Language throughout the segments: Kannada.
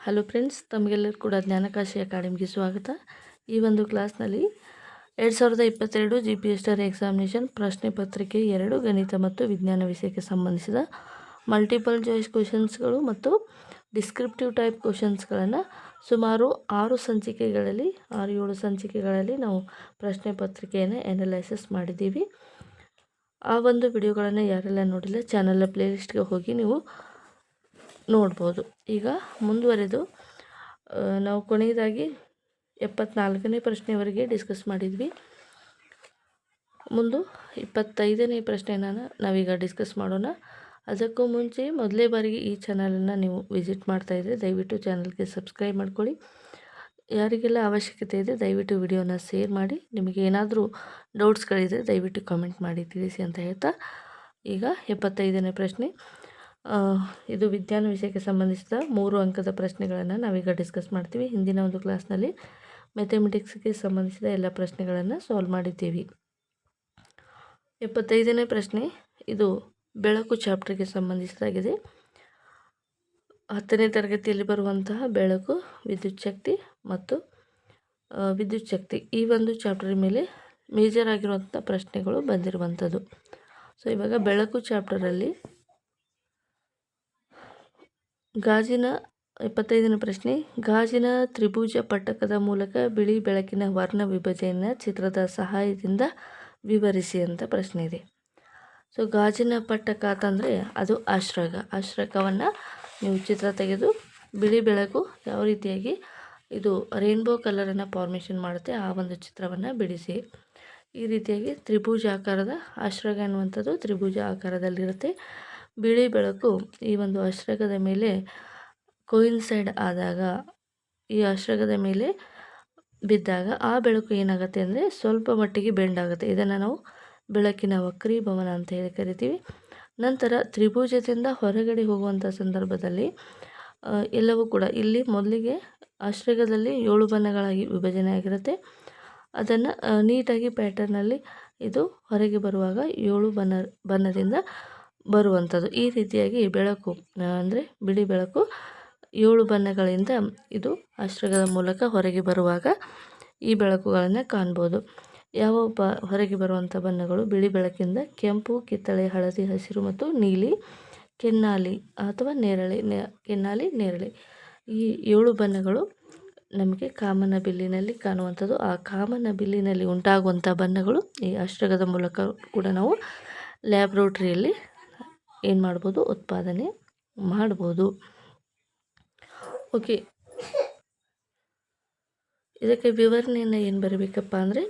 ಹಲೋ ಫ್ರೆಂಡ್ಸ್, ತಮಗೆಲ್ಲರೂ ಕೂಡ ಜ್ಞಾನಕಾಶಿ ಅಕಾಡೆಮಿಗೆ ಸ್ವಾಗತ. ಈ ಒಂದು ಕ್ಲಾಸ್ನಲ್ಲಿ 2022 GPSR ಎಕ್ಸಾಮಿನೇಷನ್ ಪ್ರಶ್ನೆ ಪತ್ರಿಕೆ 2 ಗಣಿತ ಮತ್ತು ವಿಜ್ಞಾನ ವಿಷಯಕ್ಕೆ ಸಂಬಂಧಿಸಿದ ಮಲ್ಟಿಪಲ್ ಚಾಯ್ಸ್ ಕ್ವಶನ್ಸ್ಗಳು ಮತ್ತು ಡಿಸ್ಕ್ರಿಪ್ಟಿವ್ ಟೈಪ್ ಕ್ವಶನ್ಸ್ಗಳನ್ನು ಸುಮಾರು 6 ಸಂಚಿಕೆಗಳಲ್ಲಿ 6-7 ಸಂಚಿಕೆಗಳಲ್ಲಿ ನಾವು ಪ್ರಶ್ನೆ ಪತ್ರಿಕೆಯನ್ನು ಅನಲೈಸಿಸ್ ಮಾಡಿದ್ದೀವಿ. ಆ ಒಂದು ವಿಡಿಯೋಗಳನ್ನು ಯಾರೆಲ್ಲ ನೋಡಿಲ್ಲ ಚಾನಲ್ನ ಪ್ಲೇಲಿಸ್ಟ್ಗೆ ಹೋಗಿ ನೀವು ನೋಡ್ಬೋದು. ಈಗ ಮುಂದುವರೆದು ನಾವು ಕೊನೆಯದಾಗಿ 74ನೇ ಪ್ರಶ್ನೆವರೆಗೆ ಡಿಸ್ಕಸ್ ಮಾಡಿದ್ವಿ. ಮುಂದೆ 25ನೇ ಪ್ರಶ್ನೆನ ನಾವೀಗ ಡಿಸ್ಕಸ್ ಮಾಡೋಣ. ಅದಕ್ಕೂ ಮುಂಚೆ ಮೊದಲೇ ಬಾರಿಗೆ ಈ ಚಾನಲನ್ನು ನೀವು ವಿಸಿಟ್ ಮಾಡ್ತಾಯಿದ್ರೆ ದಯವಿಟ್ಟು ಚಾನಲ್ಗೆ ಸಬ್ಸ್ಕ್ರೈಬ್ ಮಾಡ್ಕೊಳ್ಳಿ. ಯಾರಿಗೆಲ್ಲ ಅವಶ್ಯಕತೆ ಇದೆ ದಯವಿಟ್ಟು ವಿಡಿಯೋನ ಶೇರ್ ಮಾಡಿ. ನಿಮಗೆ ಏನಾದರೂ ಡೌಟ್ಸ್ಗಳಿದ್ರೆ ದಯವಿಟ್ಟು ಕಮೆಂಟ್ ಮಾಡಿ ತಿಳಿಸಿ ಅಂತ ಹೇಳ್ತಾ, ಈಗ 75ನೇ ಪ್ರಶ್ನೆ. ಇದು ವಿಜ್ಞಾನ ವಿಷಯಕ್ಕೆ ಸಂಬಂಧಿಸಿದ 3 ಅಂಕದ ಪ್ರಶ್ನೆಗಳನ್ನು ನಾವೀಗ ಡಿಸ್ಕಸ್ ಮಾಡ್ತೀವಿ. ಹಿಂದಿನ ಒಂದು ಕ್ಲಾಸ್ನಲ್ಲಿ ಮ್ಯಾಥಮೆಟಿಕ್ಸ್ಗೆ ಸಂಬಂಧಿಸಿದ ಎಲ್ಲ ಪ್ರಶ್ನೆಗಳನ್ನು ಸಾಲ್ವ್ ಮಾಡಿದ್ದೀವಿ. 75ನೇ ಪ್ರಶ್ನೆ ಇದು ಬೆಳಕು ಚಾಪ್ಟರ್ಗೆ ಸಂಬಂಧಿಸಿದಾಗಿದೆ. 10ನೇ ತರಗತಿಯಲ್ಲಿ ಬರುವಂತಹ ಬೆಳಕು, ವಿದ್ಯುತ್ ಶಕ್ತಿ ಮತ್ತು ವಿದ್ಯುತ್ ಶಕ್ತಿ ಈ ಒಂದು ಚಾಪ್ಟರ್ ಮೇಲೆ ಮೇಜರ್ ಆಗಿರುವಂಥ ಪ್ರಶ್ನೆಗಳು ಬಂದಿರುವಂಥದ್ದು. ಸೊ ಇವಾಗ ಬೆಳಕು ಚಾಪ್ಟರಲ್ಲಿ ಗಾಜಿನ 75ನೇ ಪ್ರಶ್ನೆ, ಗಾಜಿನ ತ್ರಿಭುಜ ಪಟ್ಟಕದ ಮೂಲಕ ಬಿಳಿ ಬೆಳಕಿನ ವರ್ಣ ವಿಭಜನೆಯನ್ನು ಚಿತ್ರದ ಸಹಾಯದಿಂದ ವಿವರಿಸಿ ಅಂತ ಪ್ರಶ್ನೆ ಇದೆ. ಸೊ ಗಾಜಿನ ಪಟ್ಟಕ ಅಂತಂದರೆ ಅದು ಆಶ್ರಕವನ್ನು ನೀವು ಚಿತ್ರ ತೆಗೆದು ಬಿಳಿ ಬೆಳಕು ಯಾವ ರೀತಿಯಾಗಿ ಇದು ರೈನ್ಬೋ ಕಲರನ್ನು ಫಾರ್ಮೇಷನ್ ಮಾಡುತ್ತೆ ಆ ಒಂದು ಚಿತ್ರವನ್ನು ಬಿಡಿಸಿ. ಈ ರೀತಿಯಾಗಿ ತ್ರಿಭುಜ ಆಕಾರದ ಆಶ್ರಕ ಅನ್ನುವಂಥದ್ದು ತ್ರಿಭುಜ ಆಕಾರದಲ್ಲಿರುತ್ತೆ. ಬಿಳಿ ಬೆಳಕು ಈ ಒಂದು ಆಶ್ರಕದ ಮೇಲೆ ಕೋಯಿನ್ಸೈಡ್ ಆದಾಗ, ಈ ಆಶ್ರಕದ ಮೇಲೆ ಬಿದ್ದಾಗ ಆ ಬೆಳಕು ಏನಾಗುತ್ತೆ ಅಂದರೆ ಸ್ವಲ್ಪ ಮಟ್ಟಿಗೆ ಬೆಂಡ್ ಆಗುತ್ತೆ. ಇದನ್ನು ನಾವು ಬೆಳಕಿನ ವಕ್ರೀಭವನ ಅಂತ ಹೇಳಿ ಕರಿತೀವಿ. ನಂತರ ತ್ರಿಭುಜದಿಂದ ಹೊರಗಡೆ ಹೋಗುವಂಥ ಸಂದರ್ಭದಲ್ಲಿ ಎಲ್ಲವೂ ಕೂಡ ಇಲ್ಲಿ ಮೊದಲಿಗೆ ಆಶ್ರಕದಲ್ಲಿ 7 ಬಣ್ಣಗಳಾಗಿ ವಿಭಜನೆ ಆಗಿರುತ್ತೆ. ಅದನ್ನು ನೀಟಾಗಿ ಪ್ಯಾಟರ್ನಲ್ಲಿ ಇದು ಹೊರಗೆ ಬರುವಾಗ 7 ಬಣ್ಣದಿಂದ ಬರುವಂಥದ್ದು. ಈ ರೀತಿಯಾಗಿ ಬೆಳಕು ಅಂದರೆ ಬಿಳಿ ಬೆಳಕು 7 ಬಣ್ಣಗಳಿಂದ ಇದು ಆಶ್ರಕದ ಮೂಲಕ ಹೊರಗೆ ಬರುವಾಗ ಈ ಬೆಳಕುಗಳನ್ನು ಕಾಣ್ಬೋದು. ಯಾವ ಹೊರಗೆ ಬರುವಂಥ ಬಣ್ಣಗಳು ಬಿಳಿ ಬೆಳಕಿಂದ ಕೆಂಪು, ಕಿತ್ತಳೆ, ಹಳದಿ, ಹಸಿರು ಮತ್ತು ನೀಲಿ, ಕೆನ್ನಾಲಿ ಅಥವಾ ಕೆನ್ನಾಲಿ, ನೇರಳೆ ಈ 7 ಬಣ್ಣಗಳು ನಮಗೆ ಕಾಮನ ಬಿಲ್ಲಿನಲ್ಲಿ ಕಾಣುವಂಥದ್ದು. ಆ ಕಾಮನ ಬಿಲ್ಲಿನಲ್ಲಿ ಉಂಟಾಗುವಂಥ ಬಣ್ಣಗಳು ಈ ಆಶ್ರಕದ ಮೂಲಕ ಕೂಡ ನಾವು ಲ್ಯಾಬ್ರೋಟ್ರಿಯಲ್ಲಿ ಏನು ಮಾಡ್ಬೋದು, ಉತ್ಪಾದನೆ ಮಾಡ್ಬೋದು. ಓಕೆ, ಇದಕ್ಕೆ ವಿವರಣೆಯನ್ನು ಏನು ಬರಬೇಕಪ್ಪ ಅಂದರೆ,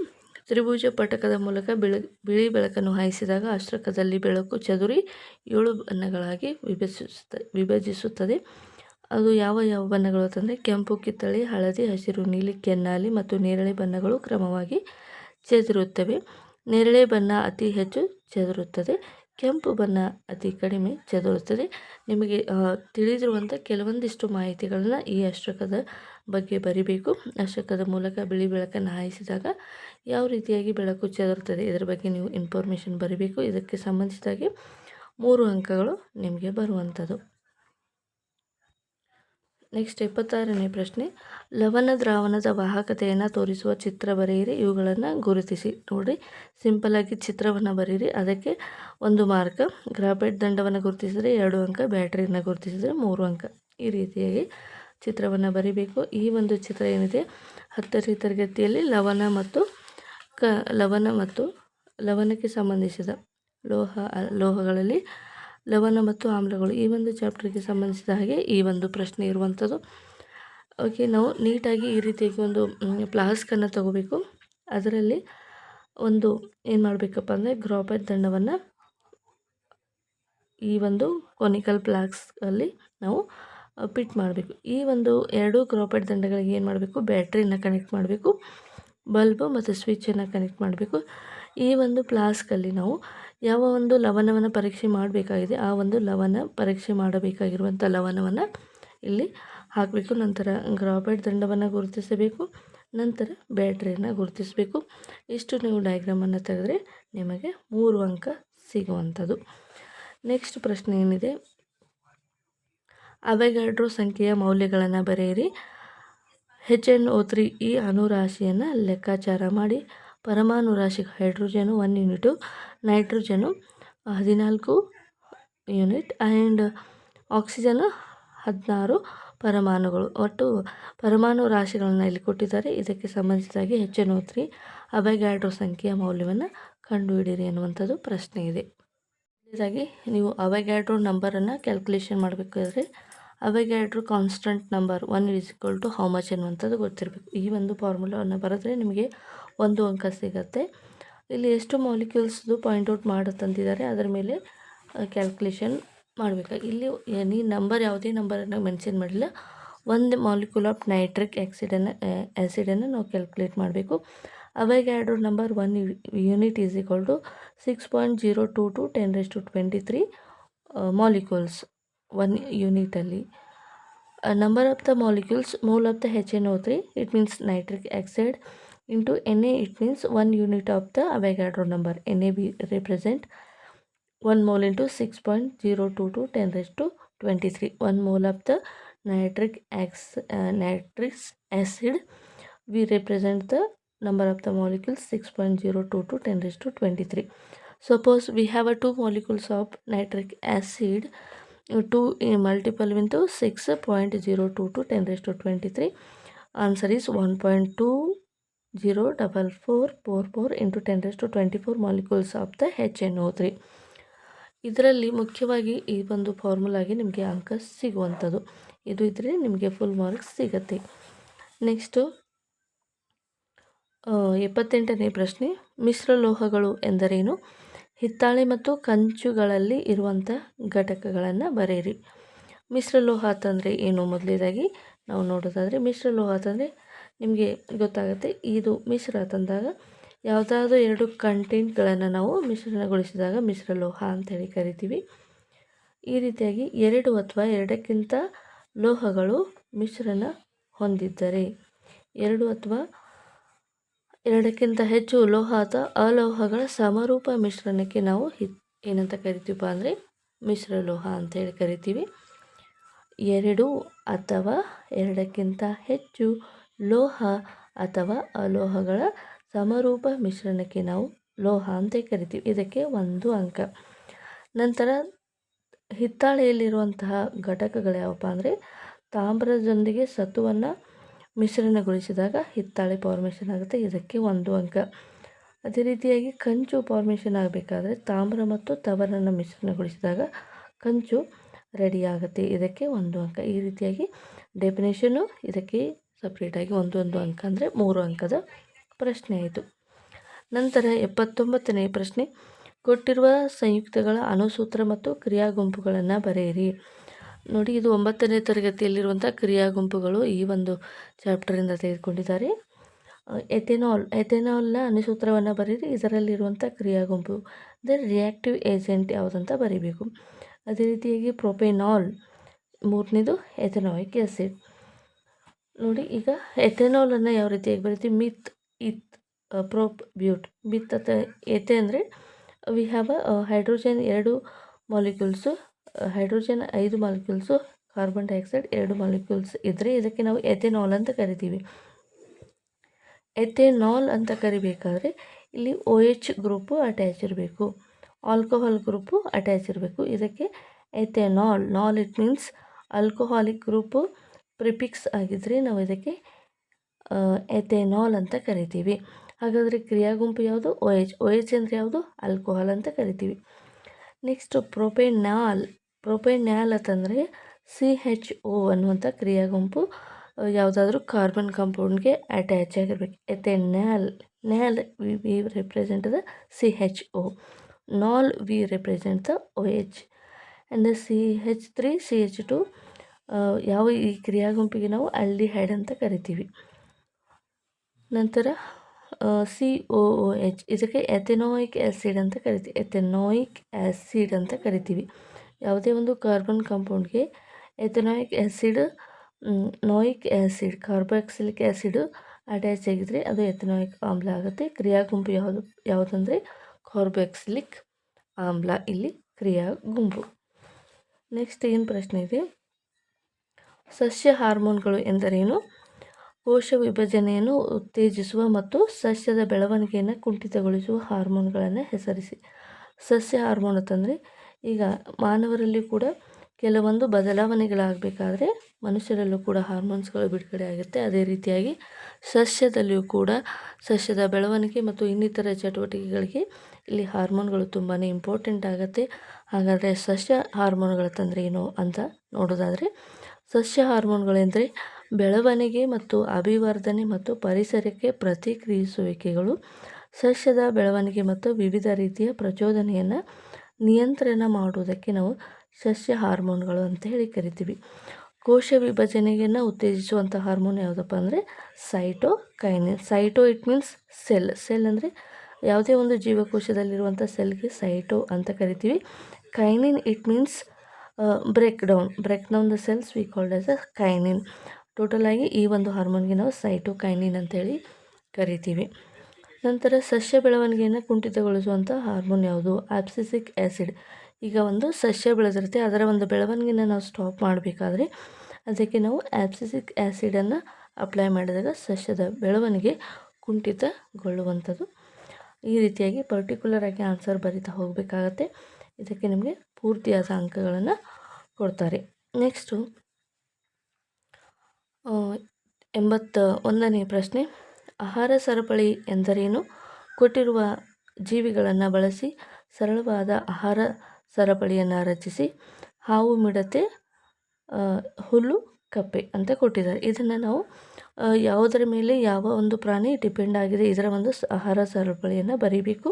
ತ್ರಿಭುಜ ಪಟ್ಟಕದ ಮೂಲಕ ಬಿಳಿ ಬೆಳಕನ್ನು ಹಾಯಿಸಿದಾಗ ಆಶ್ರಕದಲ್ಲಿ ಬೆಳಕು ಚದುರಿ 7 ಬಣ್ಣಗಳಾಗಿ ವಿಭಜಿಸುತ್ತದೆ. ಅದು ಯಾವ ಬಣ್ಣಗಳು ಅಂತಂದರೆ ಕೆಂಪು, ಕಿತ್ತಳೆ, ಹಳದಿ, ಹಸಿರು, ನೀಲಿ, ಕೆನ್ನಾಲಿ ಮತ್ತು ನೇರಳೆ ಬಣ್ಣಗಳು ಕ್ರಮವಾಗಿ ಚದುರುತ್ತವೆ. ನೇರಳೆ ಬಣ್ಣ ಅತಿ ಹೆಚ್ಚು ಚದುರುತ್ತದೆ, ಕೆಂಪು ಬಣ್ಣ ಅತಿ ಕಡಿಮೆ ಚದುರುತ್ತದೆ. ನಿಮಗೆ ತಿಳಿದಿರುವಂಥ ಕೆಲವೊಂದಿಷ್ಟು ಮಾಹಿತಿಗಳನ್ನ ಈ ಆಶ್ರಕದ ಬಗ್ಗೆ ಬರಿಬೇಕು. ಆಶ್ರಕದ ಮೂಲಕ ಬಿಳಿ ಬೆಳಕನ್ನು ಹಾಯಿಸಿದಾಗ ಯಾವ ರೀತಿಯಾಗಿ ಬೆಳಕು ಚದುರುತ್ತದೆ ಇದರ ಬಗ್ಗೆ ನೀವು ಇನ್ಫಾರ್ಮೇಷನ್ ಬರಿಬೇಕು. ಇದಕ್ಕೆ ಸಂಬಂಧಿಸಿದಾಗೆ 3 ಅಂಕಗಳು ನಿಮಗೆ ಬರುವಂಥದ್ದು. ನೆಕ್ಸ್ಟ್ 76ನೇ ಪ್ರಶ್ನೆ, ಲವಣ ದ್ರಾವಣದ ವಾಹಕತೆಯನ್ನು ತೋರಿಸುವ ಚಿತ್ರ ಬರೆಯಿರಿ, ಇವುಗಳನ್ನು ಗುರುತಿಸಿ. ನೋಡಿರಿ, ಸಿಂಪಲ್ಲಾಗಿ ಚಿತ್ರವನ್ನು ಬರೀರಿ, ಅದಕ್ಕೆ 1 ಮಾರ್ಕ್. ಗ್ರಾಫೈಟ್ ದಂಡವನ್ನು ಗುರುತಿಸಿದರೆ 2 ಅಂಕ, ಬ್ಯಾಟ್ರಿಯನ್ನು ಗುರುತಿಸಿದರೆ 3 ಅಂಕ. ಈ ರೀತಿಯಾಗಿ ಚಿತ್ರವನ್ನು ಬರೀಬೇಕು. ಈ ಒಂದು ಚಿತ್ರ ಏನಿದೆ 10ನೇ ತರಗತಿಯಲ್ಲಿ ಲವಣ ಮತ್ತು ಲವಣಕ್ಕೆ ಸಂಬಂಧಿಸಿದ ಲೋಹಗಳಲ್ಲಿ ಲವಣ ಮತ್ತು ಆಮ್ಲಗಳು ಈ ಒಂದು ಚಾಪ್ಟರ್ಗೆ ಸಂಬಂಧಿಸಿದ ಹಾಗೆ ಈ ಒಂದು ಪ್ರಶ್ನೆ ಇರುವಂಥದ್ದು. ಓಕೆ, ನಾವು ನೀಟಾಗಿ ಈ ರೀತಿಯಾಗಿ ಒಂದು ಫ್ಲಾಸ್ಕನ್ನು ತಗೋಬೇಕು. ಅದರಲ್ಲಿ ಒಂದು ಏನು ಮಾಡಬೇಕಪ್ಪ ಅಂದರೆ ಗ್ರಾಫೈಟ್ ದಂಡವನ್ನು ಈ ಒಂದು ಕೊನಿಕಲ್ ಫ್ಲಾಸ್ಕಲ್ಲಿ ನಾವು ಫಿಟ್ ಮಾಡಬೇಕು. ಈ ಒಂದು 2 ಗ್ರಾಫೈಟ್ ದಂಡಗಳಿಗೆ ಏನು ಮಾಡಬೇಕು, ಬ್ಯಾಟ್ರಿನ ಕನೆಕ್ಟ್ ಮಾಡಬೇಕು, ಬಲ್ಬು ಮತ್ತು ಸ್ವಿಚ್ಚನ್ನು ಕನೆಕ್ಟ್ ಮಾಡಬೇಕು. ಈ ಒಂದು ಫ್ಲಾಸ್ಕಲ್ಲಿ ನಾವು ಯಾವ ಒಂದು ಲವಣವನ್ನು ಪರೀಕ್ಷೆ ಮಾಡಬೇಕಾಗಿದೆ ಆ ಒಂದು ಪರೀಕ್ಷೆ ಮಾಡಬೇಕಾಗಿರುವಂಥ ಲವಣವನ್ನು ಇಲ್ಲಿ ಹಾಕಬೇಕು. ನಂತರ ಗ್ರಾಫೈಟ್ ದಂಡವನ್ನು ಗುರುತಿಸಬೇಕು, ನಂತರ ಬ್ಯಾಟ್ರಿಯನ್ನು ಗುರುತಿಸಬೇಕು. ಇಷ್ಟು ನೀವು ಡಯಾಗ್ರಾಮನ್ನು ತೆಗೆದ್ರೆ ನಿಮಗೆ 3 ಅಂಕ ಸಿಗುವಂಥದ್ದು. ನೆಕ್ಸ್ಟ್ ಪ್ರಶ್ನೆ ಏನಿದೆ, ಅವೊಗಡ್ರೊ ಸಂಖ್ಯೆಯ ಮೌಲ್ಯಗಳನ್ನು ಬರೆಯಿರಿ. HNO3 ಈ ಅಣುರಾಶಿಯನ್ನು ಲೆಕ್ಕಾಚಾರ ಮಾಡಿ. ಪರಮಾಣು ರಾಶಿ hydrogen 1 unit, nitrogen 14 unit and oxygen 16 ಪರಮಾಣುಗಳು. ಒಟ್ಟು ಪರಮಾಣು ರಾಶಿಗಳನ್ನು ಇಲ್ಲಿ ಕೊಟ್ಟಿದ್ದಾರೆ. ಇದಕ್ಕೆ ಸಂಬಂಧಿಸಿದಾಗಿ HNO3 ಅವೊಗಡ್ರೊ ಸಂಖ್ಯೆಯ ಮೌಲ್ಯವನ್ನು ಕಂಡುಹಿಡಿಯಿರಿ ಅನ್ನುವಂಥದ್ದು ಪ್ರಶ್ನೆ ಇದೆ. ಇದಾಗಿ ನೀವು ಅವೊಗಡ್ರೊ ನಂಬರನ್ನು ಕ್ಯಾಲ್ಕುಲೇಷನ್ ಮಾಡಬೇಕಾದ್ರೆ Avogadro constant number 1 = how much ಅನ್ನುವಂಥದ್ದು ಗೊತ್ತಿರಬೇಕು. ಈ ಒಂದು ಫಾರ್ಮುಲಾವನ್ನು ಬರೆದ್ರೆ ನಿಮಗೆ 1 ಅಂಕ ಸಿಗುತ್ತೆ. ಇಲ್ಲಿ ಎಷ್ಟು ಮಾಲಿಕ್ಯೂಲ್ಸ್ದು ಪಾಯಿಂಟ್ ಔಟ್ ತಂದಿದ್ದಾರೆ, ಅದರ ಮೇಲೆ ಕ್ಯಾಲ್ಕುಲೇಷನ್ ಮಾಡಬೇಕು. ಇಲ್ಲಿ ನಂಬರ್ ಯಾವುದೇ ನಂಬರನ್ನು ಮೆನ್ಷನ್ ಮಾಡಿಲ್ಲ. ಒಂದು ಮಾಲಿಕ್ಯೂಲ್ ಆಫ್ ನೈಟ್ರಿಕ್ ಆ್ಯಸಿಡನ್ನು ನಾವು ಕ್ಯಾಲ್ಕುಲೇಟ್ ಮಾಡಬೇಕು. ಅವೊಗಡ್ರೊ ನಂಬರ್ 1 ಯೂನಿಟ್ = 6.022 10⁻23 ಮಾಲಿಕ್ಯೂಲ್ಸ್ 1 ಯೂನಿಟಲ್ಲಿ. Number of the molecules, mole of the HNO3 it means nitric oxide into Na it means 1 unit of the Avogadro number. Na we represent 1 mole into 6.022 10⁻23. 1 mole of the nitric acid we represent the number of the molecules 6.022 10⁻23. Suppose we have 2 molecules of nitric acid, 2 multiple into 6.022 10⁻23. Answer is 1.204444 into 10⁻24 molecules of the HNO3. ಇದರಲ್ಲಿ ಮುಖ್ಯವಾಗಿ ಈ ಒಂದು ಫಾರ್ಮುಲಾಗೆ ನಿಮಗೆ ಅಂಕ ಸಿಗುವಂಥದ್ದು. ಇದು ಇದ್ದರೆ ನಿಮಗೆ ಫುಲ್ ಮಾರ್ಕ್ಸ್ ಸಿಗುತ್ತೆ. ನೆಕ್ಸ್ಟು 78ನೇ ಪ್ರಶ್ನೆ, ಮಿಶ್ರಲೋಹಗಳು ಎಂದರೇನು? ಹಿತ್ತಾಳೆ ಮತ್ತು ಕಂಚುಗಳಲ್ಲಿ ಇರುವಂಥ ಘಟಕಗಳನ್ನು ಬರೆಯಿರಿ. ಮಿಶ್ರಲೋಹ ಅಂತಂದರೆ ಏನು? ಮೊದಲೇದಾಗಿ ನಾವು ನೋಡೋದಾದರೆ ಮಿಶ್ರಲೋಹ ಅಂತಂದರೆ ನಿಮಗೆ ಗೊತ್ತಾಗುತ್ತೆ. ಇದು ಮಿಶ್ರ ತಂದಾಗ ಯಾವುದಾದ್ರೂ 2 ಕಂಟೆಂಟ್ಗಳನ್ನು ನಾವು ಮಿಶ್ರಣಗೊಳಿಸಿದಾಗ ಮಿಶ್ರಲೋಹ ಅಂತೇಳಿ ಕರಿತೀವಿ. ಈ ರೀತಿಯಾಗಿ 2 ಅಥವಾ 2ಕ್ಕಿಂತ ಲೋಹಗಳು ಮಿಶ್ರಣ ಹೊಂದಿದ್ದರೆ, 2 ಅಥವಾ 2ಕ್ಕಿಂತ ಹೆಚ್ಚು ಲೋಹ ಅಥವಾ ಅಲೋಹಗಳ ಸಮರೂಪ ಮಿಶ್ರಣಕ್ಕೆ ನಾವು ಏನಂತ ಕರಿತೀವಪ್ಪ ಅಂದರೆ ಮಿಶ್ರಲೋಹ ಅಂತೇಳಿ ಕರಿತೀವಿ. 2 ಅಥವಾ 2ಕ್ಕಿಂತ ಹೆಚ್ಚು ಲೋಹ ಅಥವಾ ಅಲೋಹಗಳ ಸಮರೂಪ ಮಿಶ್ರಣಕ್ಕೆ ನಾವು ಲೋಹ ಅಂತ ಕರಿತೀವಿ. ಇದಕ್ಕೆ 1 ಅಂಕ. ನಂತರ ಹಿತ್ತಾಳೆಯಲ್ಲಿರುವಂತಹ ಘಟಕಗಳು ಯಾವಪ್ಪ ಅಂದರೆ ತಾಮ್ರದೊಂದಿಗೆ ಸತುವನ್ನು ಮಿಶ್ರಣಗೊಳಿಸಿದಾಗ ಹಿತ್ತಾಳೆ ಫಾರ್ಮೇಷನ್ ಆಗುತ್ತೆ. ಇದಕ್ಕೆ 1 ಅಂಕ. ಅದೇ ರೀತಿಯಾಗಿ ಕಂಚು ಫಾರ್ಮೇಷನ್ ಆಗಬೇಕಾದ್ರೆ ತಾಮ್ರ ಮತ್ತು ತವರನ್ನು ಮಿಶ್ರಣಗೊಳಿಸಿದಾಗ ಕಂಚು ರೆಡಿ ಆಗುತ್ತೆ. ಇದಕ್ಕೆ 1 ಅಂಕ. ಈ ರೀತಿಯಾಗಿ ಡೆಫಿನೇಷನ್ನು ಇದಕ್ಕೆ ಸಪ್ರೇಟಾಗಿ 1 ಅಂಕ ಅಂದರೆ 3 ಅಂಕದ ಪ್ರಶ್ನೆ ಆಯಿತು. ನಂತರ 79ನೇ ಪ್ರಶ್ನೆ, ಕೊಟ್ಟಿರುವ ಸಂಯುಕ್ತಗಳ ಅಣುಸೂತ್ರ ಮತ್ತು ಕ್ರಿಯಾ ಗುಂಪುಗಳನ್ನು ಬರೆಯಿರಿ. ನೋಡಿ, ಇದು 9ನೇ ತರಗತಿಯಲ್ಲಿರುವಂಥ ಕ್ರಿಯಾ ಗುಂಪುಗಳು ಈ ಒಂದು ಚಾಪ್ಟರಿಂದ ತೆಗೆದುಕೊಂಡಿದ್ದಾರೆ. ಎಥೆನಾಲ್ನ ಅಣುಸೂತ್ರವನ್ನು ಬರೀರಿ. ಇದರಲ್ಲಿರುವಂಥ ಕ್ರಿಯಾ ಗುಂಪು ರಿಯಾಕ್ಟಿವ್ ಏಜೆಂಟ್ ಯಾವುದಂತ ಬರೀಬೇಕು. ಅದೇ ರೀತಿಯಾಗಿ ಪ್ರೊಪೆನಾಲ್, 3ನೇದು ಎಥೆನಾಯಿಕ್ ಆ್ಯಸಿಡ್. ನೋಡಿ, ಈಗ ಎಥೆನಾಲನ್ನು ಯಾವ ರೀತಿಯಾಗಿ ಬರೀತೀವಿ? ಮಿತ್, ಇತ್, ಪ್ರೋಪ್, ಬ್ಯೂಟ್. ಮಿತ್ ಅಥವಾ ಎಥೆ ಅಂದರೆ we have hydrogen 2 molecules, hydrogen 5 molecules, carbon dioxide 2 molecules ಇದ್ದರೆ ಇದಕ್ಕೆ ನಾವು ಎಥೆನಾಲ್ ಅಂತ ಕರಿತೀವಿ. ಎಥೆನಾಲ್ ಅಂತ ಕರಿಬೇಕಾದ್ರೆ ಇಲ್ಲಿ OH ಗ್ರೂಪು ಅಟ್ಯಾಚ್ ಇರಬೇಕು, ಆಲ್ಕೋಹಾಲ್ ಗ್ರೂಪು ಅಟ್ಯಾಚ್ ಇರಬೇಕು. ಇದಕ್ಕೆ ಎಥೆನಾಲ್, ನಾಲ್ it means alcoholic group prefix ಆಗಿದ್ದರೆ ನಾವು ಇದಕ್ಕೆ ಎಥೆನಾಲ್ ಅಂತ ಕರಿತೀವಿ. ಹಾಗಾದರೆ ಕ್ರಿಯಾ ಗುಂಪು ಯಾವುದು? OH ಅಂದರೆ ಯಾವುದು? ಆಲ್ಕೋಹಾಲ್ ಅಂತ ಕರಿತೀವಿ. ನೆಕ್ಸ್ಟ್ ಪ್ರೊಪೆನಾಲ್ ಅಂತಂದರೆ CHO ಅನ್ನುವಂಥ ಕ್ರಿಯಾ ಗುಂಪು ಯಾವುದಾದ್ರೂ ಕಾರ್ಬನ್ ಕಾಂಪೌಂಡ್ಗೆ ಅಟ್ಯಾಚ್ ಆಗಿರಬೇಕು. Ethanol we represent the CHO, ನಾಲ್ we represent the OH and CH3 CH2 ಯಾವ ಈ ಕ್ರಿಯಾ ಗುಂಪಿಗೆ ನಾವು ಆಲ್ಡಿಹೈಡ್ ಅಂತ ಕರಿತೀವಿ. ನಂತರ COOH, ಇದಕ್ಕೆ ಎಥೆನಾಯಿಕ್ ಆ್ಯಸಿಡ್ ಅಂತ ಕರಿತೀವಿ. ಎಥೆನಾಯಿಕ್ ಆ್ಯಸಿಡ್ ಅಂತ ಕರಿತೀವಿ. ಯಾವುದೇ ಒಂದು ಕಾರ್ಬನ್ ಕಾಂಪೌಂಡ್ಗೆ ಎಥೆನಾಯಿಕ್ ಆ್ಯಸಿಡ್, ನೋಯಿಕ್ ಆ್ಯಸಿಡ್, ಕಾರ್ಬಾಕ್ಸಿಲಿಕ್ ಆ್ಯಸಿಡ್ ಅಟ್ಯಾಚ್ ಆಗಿದ್ರೆ ಅದು ಎಥೆನಾಯಿಕ್ ಆಮ್ಲ ಆಗುತ್ತೆ. ಕ್ರಿಯಾ ಗುಂಪು ಯಾವುದಂದರೆ ಕಾರ್ಬಾಕ್ಸಿಲಿಕ್ ಆಮ್ಲ ಇಲ್ಲಿ ಕ್ರಿಯಾ ಗುಂಪು. ನೆಕ್ಸ್ಟ್ ಏನು ಪ್ರಶ್ನೆ ಇದೆ? ಸಸ್ಯ ಹಾರ್ಮೋನ್ಗಳು ಎಂದರೇನು? ಕೋಶ ವಿಭಜನೆಯನ್ನು ಉತ್ತೇಜಿಸುವ ಮತ್ತು ಸಸ್ಯದ ಬೆಳವಣಿಗೆಯನ್ನು ಕುಂಠಿತಗೊಳಿಸುವ ಹಾರ್ಮೋನ್ಗಳನ್ನು ಹೆಸರಿಸಿ. ಸಸ್ಯ ಹಾರ್ಮೋನ್ ಅಂತಂದರೆ ಈಗ ಮಾನವರಲ್ಲಿ ಕೂಡ ಕೆಲವೊಂದು ಬದಲಾವಣೆಗಳಾಗಬೇಕಾದ್ರೆ ಮನುಷ್ಯರಲ್ಲೂ ಕೂಡ ಹಾರ್ಮೋನ್ಸ್ಗಳು ಬಿಡುಗಡೆ ಆಗುತ್ತೆ. ಅದೇ ರೀತಿಯಾಗಿ ಸಸ್ಯದಲ್ಲಿಯೂ ಕೂಡ ಸಸ್ಯದ ಬೆಳವಣಿಗೆ ಮತ್ತು ಇನ್ನಿತರ ಚಟುವಟಿಕೆಗಳಿಗೆ ಇಲ್ಲಿ ಹಾರ್ಮೋನ್ಗಳು ತುಂಬಾ ಇಂಪಾರ್ಟೆಂಟ್ ಆಗುತ್ತೆ. ಹಾಗಾದರೆ ಸಸ್ಯ ಹಾರ್ಮೋನ್ಗಳಂತಂದರೆ ಏನು ಅಂತ ನೋಡೋದಾದರೆ, ಸಸ್ಯ ಹಾರ್ಮೋನ್ಗಳೆಂದರೆ ಬೆಳವಣಿಗೆ ಮತ್ತು ಅಭಿವರ್ಧನೆ ಮತ್ತು ಪರಿಸರಕ್ಕೆ ಪ್ರತಿಕ್ರಿಯಿಸುವಿಕೆಗಳು. ಸಸ್ಯದ ಬೆಳವಣಿಗೆ ಮತ್ತು ವಿವಿಧ ರೀತಿಯ ಪ್ರಚೋದನೆಯನ್ನು ನಿಯಂತ್ರಣ ಮಾಡುವುದಕ್ಕೆ ನಾವು ಸಸ್ಯ ಹಾರ್ಮೋನ್ಗಳು ಅಂತ ಹೇಳಿ ಕರಿತೀವಿ. ಕೋಶ ವಿಭಜನೆಯನ್ನು ಉತ್ತೇಜಿಸುವಂಥ ಹಾರ್ಮೋನ್ ಯಾವುದಪ್ಪ ಅಂದರೆ cytokinin. Cyto it means cell. Cell ಅಂದರೆ ಯಾವುದೇ ಒಂದು ಜೀವಕೋಶದಲ್ಲಿರುವಂಥ ಸೆಲ್ಗೆ ಸೈಟೋ ಅಂತ ಕರಿತೀವಿ. Kinin it means break down the cells we called as a kinin. Total ಆಗಿ ಈ ಒಂದು ಹಾರ್ಮೋನ್ಗೆ ನಾವು ಸೈಟೋಕೈನಿನ್ ಅಂತೇಳಿ ಕರಿತೀವಿ. ನಂತರ ಸಸ್ಯ ಬೆಳವಣಿಗೆಯನ್ನು ಕುಂಠಿತಗೊಳಿಸುವಂಥ ಹಾರ್ಮೋನ್ ಯಾವುದು? ಆಬ್ಸಿಸಿಕ್ ಆ್ಯಸಿಡ್. ಈಗ ಒಂದು ಸಸ್ಯ ಬೆಳೆದಿರುತ್ತೆ, ಅದರ ಒಂದು ಬೆಳವಣಿಗೆನ ನಾವು ಸ್ಟಾಪ್ ಮಾಡಬೇಕಾದ್ರೆ ಅದಕ್ಕೆ ನಾವು ಆಬ್ಸಿಸಿಕ್ ಆ್ಯಸಿಡನ್ನು ಅಪ್ಲೈ ಮಾಡಿದಾಗ ಸಸ್ಯದ ಬೆಳವಣಿಗೆ ಕುಂಠಿತಗೊಳ್ಳುವಂಥದ್ದು. ಈ ರೀತಿಯಾಗಿ ಪರ್ಟಿಕ್ಯುಲರ್ ಆಗಿ ಆನ್ಸರ್ ಬರಿತಾ ಹೋಗಬೇಕಾಗತ್ತೆ. ಇದಕ್ಕೆ ನಿಮಗೆ ಪೂರ್ತಿಯಾದ ಅಂಕಗಳನ್ನು ಕೊಡ್ತಾರೆ. ನೆಕ್ಸ್ಟು 81ನೇ ಪ್ರಶ್ನೆ, ಆಹಾರ ಸರಪಳಿ ಎಂದರೇನು? ಕೊಟ್ಟಿರುವ ಜೀವಿಗಳನ್ನು ಬಳಸಿ ಸರಳವಾದ ಆಹಾರ ಸರಪಳಿಯನ್ನು ರಚಿಸಿ. ಹಾವು, ಮಿಡತೆ, ಹುಲ್ಲು, ಕಪ್ಪೆ ಅಂತ ಕೊಟ್ಟಿದ್ದಾರೆ. ಇದನ್ನು ನಾವು ಯಾವುದರ ಮೇಲೆ ಯಾವ ಒಂದು ಪ್ರಾಣಿ ಡಿಪೆಂಡ್ ಆಗಿದೆ ಇದರ ಒಂದು ಆಹಾರ ಸರಪಳಿಯನ್ನು ಬರೀಬೇಕು.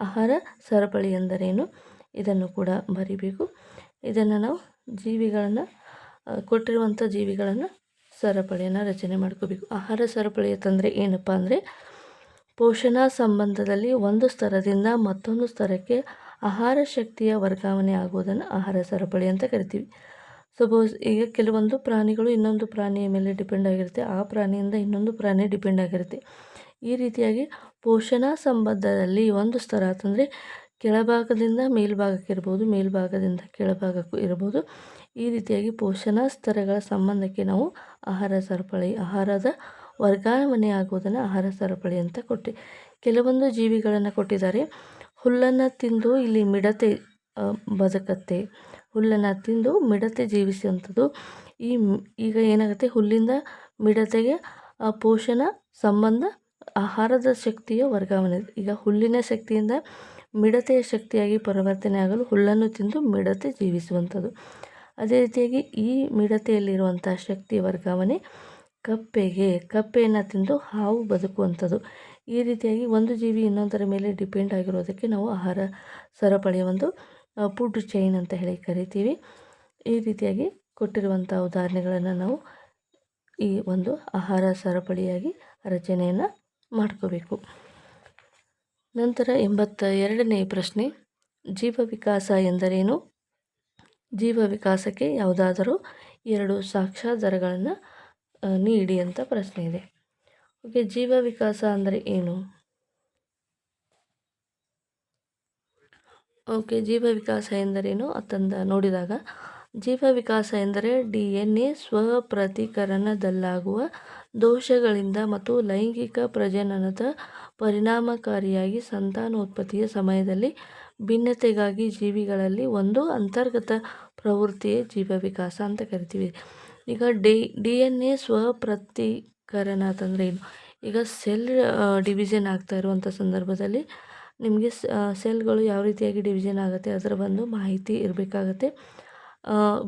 ಆಹಾರ ಸರಪಳಿ ಎಂದರೇನು ಇದನ್ನು ಕೂಡ ಬರೀಬೇಕು. ಇದನ್ನು ನಾವು ಜೀವಿಗಳನ್ನು ಕೊಟ್ಟಿರುವಂಥ ಜೀವಿಗಳನ್ನು ಸರಪಳಿಯನ್ನು ರಚನೆ ಮಾಡ್ಕೋಬೇಕು. ಆಹಾರ ಸರಪಳಿ ಅಂತಂದರೆ ಏನಪ್ಪ ಅಂದರೆ ಪೋಷಣಾ ಸಂಬಂಧದಲ್ಲಿ ಒಂದು ಸ್ತರದಿಂದ ಮತ್ತೊಂದು ಸ್ತರಕ್ಕೆ ಆಹಾರ ಶಕ್ತಿಯ ವರ್ಗಾವಣೆ ಆಗುವುದನ್ನು ಆಹಾರ ಸರಪಳಿ ಅಂತ ಕರಿತೀವಿ. ಸಪೋಸ್ ಈಗ ಕೆಲವೊಂದು ಪ್ರಾಣಿಗಳು ಇನ್ನೊಂದು ಪ್ರಾಣಿಯ ಮೇಲೆ ಡಿಪೆಂಡ್ ಆಗಿರುತ್ತೆ, ಆ ಪ್ರಾಣಿಯಿಂದ ಇನ್ನೊಂದು ಪ್ರಾಣಿ ಡಿಪೆಂಡ್ ಆಗಿರುತ್ತೆ. ಈ ರೀತಿಯಾಗಿ ಪೋಷಣಾ ಸಂಬಂಧದಲ್ಲಿ ಒಂದು ಸ್ತರ ಅಂತಂದರೆ ಕೆಳಭಾಗದಿಂದ ಮೇಲ್ಭಾಗಕ್ಕೆ ಇರ್ಬೋದು, ಮೇಲ್ಭಾಗದಿಂದ ಕೆಳಭಾಗಕ್ಕೂ ಇರ್ಬೋದು. ಈ ರೀತಿಯಾಗಿ ಪೋಷಣಾ ಸ್ತರಗಳ ಸಂಬಂಧಕ್ಕೆ ನಾವು ಆಹಾರ ಸರಪಳಿ, ಆಹಾರದ ವರ್ಗಾವಣೆ ಆಗುವುದನ್ನು ಆಹಾರ ಸರಪಳಿ ಅಂತ ಕೆಲವೊಂದು ಜೀವಿಗಳನ್ನು ಕೊಟ್ಟಿದ್ದಾರೆ. ಹುಲ್ಲನ್ನು ತಿಂದು ಇಲ್ಲಿ ಮಿಡತೆ ಬದುಕತ್ತೆ, ಹುಲ್ಲನ್ನು ತಿಂದು ಮಿಡತೆ ಜೀವಿಸುವಂಥದ್ದು. ಈಗ ಏನಾಗುತ್ತೆ, ಹುಲ್ಲಿಂದ ಮಿಡತೆಗೆ ಪೋಷಣಾ ಸಂಬಂಧ ಆಹಾರದ ಶಕ್ತಿಯ ವರ್ಗಾವಣೆ. ಈಗ ಹುಲ್ಲಿನ ಶಕ್ತಿಯಿಂದ ಮಿಡತೆಯ ಶಕ್ತಿಯಾಗಿ ಪರಿವರ್ತನೆ ಆಗಲು ಹುಲ್ಲನ್ನು ತಿಂದು ಮಿಡತೆ ಜೀವಿಸುವಂಥದ್ದು. ಅದೇ ರೀತಿಯಾಗಿ ಈ ಮಿಡತೆಯಲ್ಲಿರುವಂಥ ಶಕ್ತಿಯ ವರ್ಗಾವಣೆ ಕಪ್ಪೆಯನ್ನು ತಿಂದು ಹಾವು ಬದುಕುವಂಥದ್ದು. ಈ ರೀತಿಯಾಗಿ ಒಂದು ಜೀವಿ ಇನ್ನೊಂದರ ಮೇಲೆ ಡಿಪೆಂಡ್ ಆಗಿರೋದಕ್ಕೆ ನಾವು ಆಹಾರ ಸರಪಳಿಯ ಒಂದು ಫುಡ್ ಚೈನ್ ಅಂತ ಹೇಳಿ ಕರಿತೀವಿ. ಈ ರೀತಿಯಾಗಿ ಕೊಟ್ಟಿರುವಂಥ ಉದಾಹರಣೆಗಳನ್ನು ನಾವು ಈ ಒಂದು ಆಹಾರ ಸರಪಳಿಯಾಗಿ ರಚನೆಯನ್ನು ಮಾಡ್ಕೋಬೇಕು. ನಂತರ 82ನೇ ಪ್ರಶ್ನೆ, ಜೀವ ವಿಕಾಸ ಎಂದರೇನು? ಜೀವ ವಿಕಾಸಕ್ಕೆ ಯಾವುದಾದರೂ 2 ಸಾಕ್ಷ್ಯಾಧಾರಗಳನ್ನು ನೀಡಿ ಅಂತ ಪ್ರಶ್ನೆ ಇದೆ. ಓಕೆ, ಜೀವ ವಿಕಾಸ ಅಂದರೆ ಏನು? ಓಕೆ, ಜೀವ ವಿಕಾಸ ಎಂದರೇನು ಅಂತಂದು ನೋಡಿದಾಗ, ಜೀವ ವಿಕಾಸ ಎಂದರೆ DNA ಸ್ವಪ್ರತಿಕರಣದಲ್ಲಾಗುವ ದೋಷಗಳಿಂದ ಮತ್ತು ಲೈಂಗಿಕ ಪ್ರಜನನದ ಪರಿಣಾಮಕಾರಿಯಾಗಿ ಸಂತಾನೋತ್ಪತ್ತಿಯ ಸಮಯದಲ್ಲಿ ಭಿನ್ನತೆಗಾಗಿ ಜೀವಿಗಳಲ್ಲಿ ಒಂದು ಅಂತರ್ಗತ ಪ್ರವೃತ್ತಿಯೇ ಜೀವ ವಿಕಾಸ ಅಂತ ಕರಿತೀವಿ. ಈಗ DNA ಸ್ವಪ್ರತಿಕರಣ ಅಂತಂದರೆ ಏನು? ಈಗ ಸೆಲ್ ಡಿವಿಷನ್ ಆಗ್ತಾ ಇರುವಂಥ ಸಂದರ್ಭದಲ್ಲಿ ನಿಮಗೆ ಸೆಲ್ಗಳು ಯಾವ ರೀತಿಯಾಗಿ ಡಿವಿಷನ್ ಆಗುತ್ತೆ ಅದರ ಒಂದು ಮಾಹಿತಿ ಇರಬೇಕಾಗತ್ತೆ.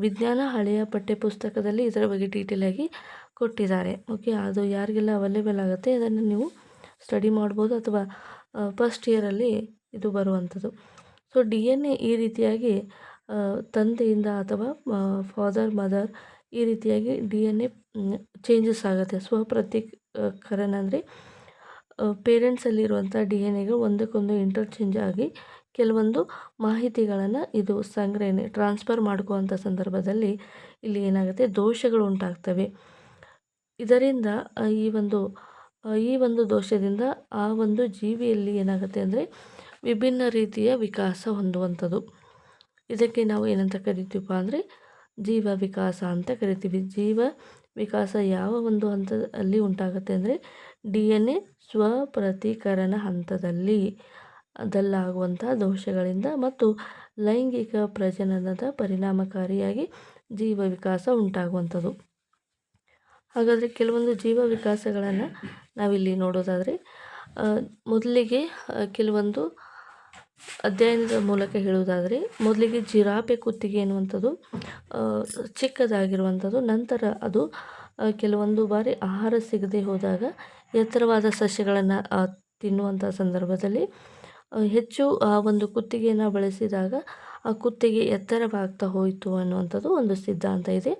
ವಿಜ್ಞಾನ ಹಳೆಯ ಪಠ್ಯಪುಸ್ತಕದಲ್ಲಿ ಇದರ ಬಗ್ಗೆ ಡೀಟೇಲಾಗಿ ಕೊಟ್ಟಿದ್ದಾರೆ. ಓಕೆ, ಅದು ಯಾರಿಗೆಲ್ಲ ಅವೈಲೇಬಲ್ ಆಗುತ್ತೆ ಅದನ್ನು ನೀವು ಸ್ಟಡಿ ಮಾಡ್ಬೋದು, ಅಥವಾ ಫಸ್ಟ್ ಇಯರಲ್ಲಿ ಇದು ಬರುವಂಥದ್ದು. ಸೊ DNA ಈ ರೀತಿಯಾಗಿ ತಂದೆಯಿಂದ ಅಥವಾ ಫಾದರ್ ಮದರ್ ಈ ರೀತಿಯಾಗಿ DNA ಚೇಂಜಸ್ ಆಗುತ್ತೆ. ಸ್ವಪ್ರತಿಕರಣ ಅಂದರೆ ಪೇರೆಂಟ್ಸಲ್ಲಿರುವಂಥ DNAಗೆ ಒಂದಕ್ಕೊಂದು ಇಂಟರ್ಚೇಂಜ್ ಆಗಿ ಕೆಲವೊಂದು ಮಾಹಿತಿಗಳನ್ನು ಇದು ಸಂಗ್ರಹಣೆ ಟ್ರಾನ್ಸ್ಫರ್ ಮಾಡ್ಕೋವಂಥ ಸಂದರ್ಭದಲ್ಲಿ ಇಲ್ಲಿ ಏನಾಗುತ್ತೆ, ದೋಷಗಳು ಉಂಟಾಗ್ತವೆ. ಇದರಿಂದ ಈ ಒಂದು ದೋಷದಿಂದ ಆ ಒಂದು ಜೀವಿಯಲ್ಲಿ ಏನಾಗುತ್ತೆ ಅಂದರೆ ವಿಭಿನ್ನ ರೀತಿಯ ವಿಕಾಸ ಹೊಂದುವಂಥದ್ದು. ಇದಕ್ಕೆ ನಾವು ಏನಂತ ಕರಿತೀವಪ್ಪ ಅಂದರೆ ಜೀವ ವಿಕಾಸ ಅಂತ ಕರಿತೀವಿ. ಜೀವ ವಿಕಾಸ ಯಾವ ಒಂದು ಹಂತದಲ್ಲಿ ಉಂಟಾಗುತ್ತೆ ಅಂದರೆ DNA ಸ್ವಪ್ರತೀಕರಣ ಹಂತದಲ್ಲಿ ಅದಲ್ಲಾಗುವಂಥ ದೋಷಗಳಿಂದ ಮತ್ತು ಲೈಂಗಿಕ ಪ್ರಜನನದ ಪರಿಣಾಮಕಾರಿಯಾಗಿ ಜೀವ ವಿಕಾಸ ಉಂಟಾಗುವಂಥದ್ದು. ಹಾಗಾದರೆ ಕೆಲವೊಂದು ಜೀವ ವಿಕಾಸಗಳನ್ನು ನಾವಿಲ್ಲಿ ನೋಡೋದಾದರೆ ಮೊದಲಿಗೆ ಕೆಲವೊಂದು ಅಧ್ಯಯನದ ಮೂಲಕ ಹೇಳುವುದಾದರೆ ಮೊದಲಿಗೆ ಜಿರಾಫೆ ಕುತ್ತಿಗೆ ಎನ್ನುವಂಥದ್ದು ಚಿಕ್ಕದಾಗಿರುವಂಥದ್ದು. ನಂತರ ಅದು ಕೆಲವೊಂದು ಬಾರಿ ಆಹಾರ ಸಿಗದೆ ಹೋದಾಗ ಎತ್ತರವಾದ ಸಸ್ಯಗಳನ್ನು ತಿನ್ನುವಂಥ ಸಂದರ್ಭದಲ್ಲಿ ಹೆಚ್ಚು ಆ ಒಂದು ಕುತ್ತಿಗೆಯನ್ನು ಬಳಸಿದಾಗ ಆ ಕುತ್ತಿಗೆ ಎತ್ತರವಾಗ್ತಾ ಹೋಯಿತು ಅನ್ನುವಂಥದ್ದು ಒಂದು ಸಿದ್ಧಾಂತ ಇದೆ.